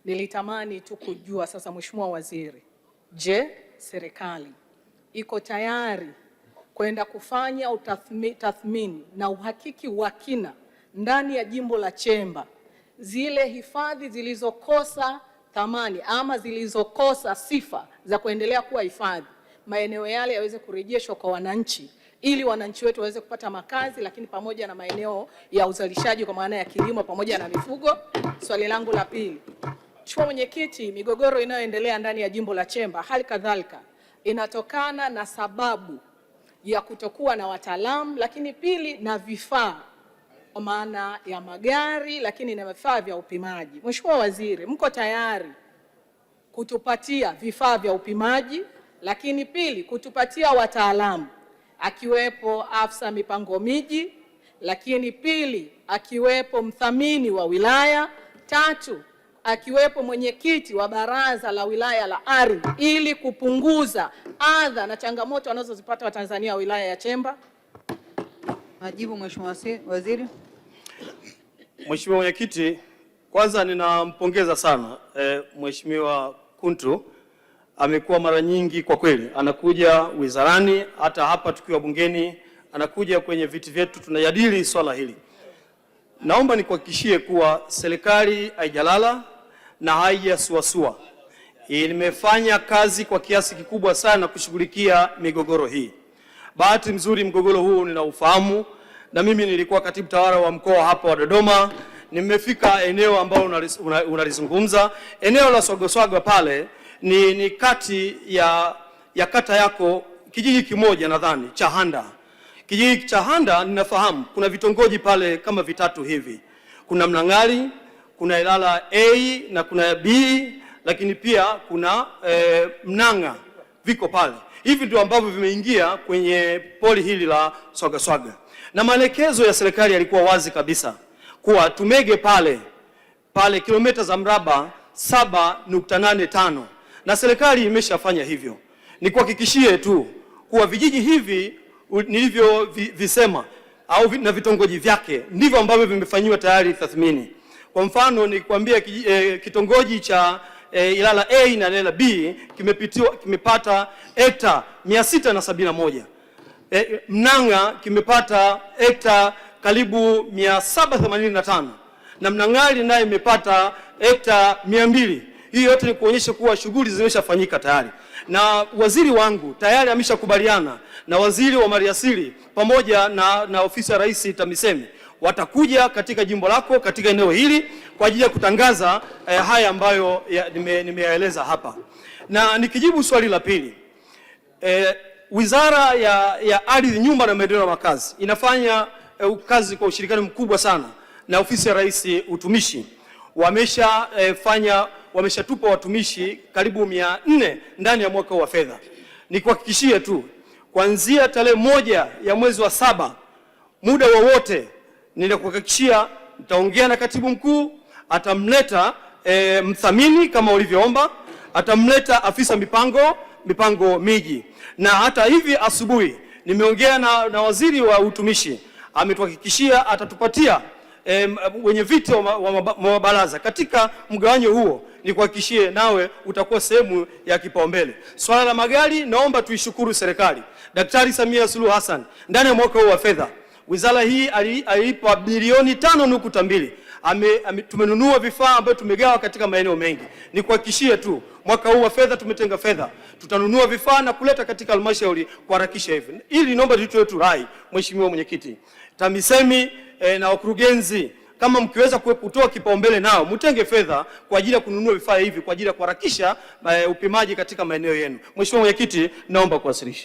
nilitamani tu kujua sasa, Mheshimiwa Waziri, je, serikali iko tayari kwenda kufanya tathmini na uhakiki wa kina ndani ya jimbo la Chemba, zile hifadhi zilizokosa thamani ama zilizokosa sifa za kuendelea kuwa hifadhi, maeneo yale yaweze kurejeshwa kwa wananchi, ili wananchi wetu waweze kupata makazi, lakini pamoja na maeneo ya uzalishaji kwa maana ya kilimo pamoja na mifugo. Swali langu la pili, Mheshimiwa Mwenyekiti, migogoro inayoendelea ndani ya jimbo la Chemba hali kadhalika inatokana na sababu ya kutokuwa na wataalamu, lakini pili na vifaa kwa maana ya magari, lakini na vifaa vya upimaji. Mheshimiwa Waziri, mko tayari kutupatia vifaa vya upimaji, lakini pili kutupatia wataalamu akiwepo afisa mipango miji, lakini pili akiwepo mthamini wa wilaya, tatu akiwepo mwenyekiti wa baraza la wilaya la ardhi, ili kupunguza adha na changamoto wanazozipata Watanzania wa wilaya ya Chemba? Majibu, Mheshimiwa Waziri. Mheshimiwa Mwenyekiti, kwanza ninampongeza sana Mheshimiwa Kuntu. Amekuwa mara nyingi kwa kweli anakuja wizarani, hata hapa tukiwa bungeni anakuja kwenye viti vyetu tunajadili swala hili. Naomba nikuhakikishie kuwa serikali haijalala na haijasuasua. Imefanya kazi kwa kiasi kikubwa sana kushughulikia migogoro hii. Bahati nzuri mgogoro huu ninaufahamu, na mimi nilikuwa katibu tawala wa mkoa hapa wa Dodoma. Nimefika eneo ambalo unalizungumza, eneo la Swagwa pale ni kati ya kata yako kijiji kimoja nadhani cha Handa. Kijiji cha Handa ninafahamu kuna vitongoji pale kama vitatu hivi. Kuna Mlangali, kuna Ilala A na kuna B, lakini pia kuna Mnanga viko pale. Hivi ndio ambavyo vimeingia kwenye poli hili la Swagwa. Na maelekezo ya serikali yalikuwa wazi kabisa kuwa tumege pale kilomita za mraba 7.85, na serikali imeshafanya hivyo. Nikuhakikishie tu kuwa vijiji hivi nilivyovisema au na vitongoji vyake ndivyo ambavyo vimefanyiwa tayari tathmini. Kwa mfano nikwambia kitongoji cha Ilala A na Ilala B kimepata hekta 671. Mnanga kimepata hekta karibu 785, na Mnangali naye imepata hekta 200. Hii yote ni kuonyesha kuwa shughuli zimeshafanyika tayari, na waziri wangu tayari ameshakubaliana na waziri wa maliasili pamoja na ofisi ya Rais TAMISEMI watakuja katika jimbo lako katika eneo hili kwa ajili ya kutangaza haya ambayo nimeyaeleza hapa. Na nikijibu swali la pili, Wizara ya Ardhi, Nyumba na Maendeleo ya Makazi inafanya kazi kwa ushirikiano mkubwa sana na ofisi ya Rais Utumishi. Wameshatupa watumishi karibu 400 ndani ya mwaka wa fedha. Nikuhakikishie tu kuanzia tarehe 1 ya mwezi wa 7 muda wowote ninakuhakikishia nitaongea na katibu mkuu, atamleta mthamini kama ulivyoomba, atamleta afisa mipango miji. Na hata hivi asubuhi nimeongea na waziri wa utumishi, ametuhakikishia atatupatia wenye viti wa mabaraza katika mgawanyo huo. Nikuhakikishie nawe utakuwa sehemu ya kipaumbele. Swala la magari, naomba tuishukuru serikali. Daktari Samia Suluhu Hassan ndani ya mwaka huu wa fedha wizara hii alipa bilioni 5.2. Tumenunua vifaa ambavyo tumegawa katika maeneo mengi. Nikuhakikishie tu mwaka huu wa fedha tumetenga fedha, tutanunua vifaa na kuleta katika halmashauri kuharakisha hivi. Ili naomba tutoe tu rai, Mheshimiwa Mwenyekiti, TAMISEMI na wakurugenzi, kama mkiweza kutoa kipaumbele nao mtenge fedha kwa ajili ya kununua vifaa hivi kwa ajili ya kuharakisha upimaji katika maeneo yenu. Mheshimiwa Mwenyekiti, naomba kuwasilisha.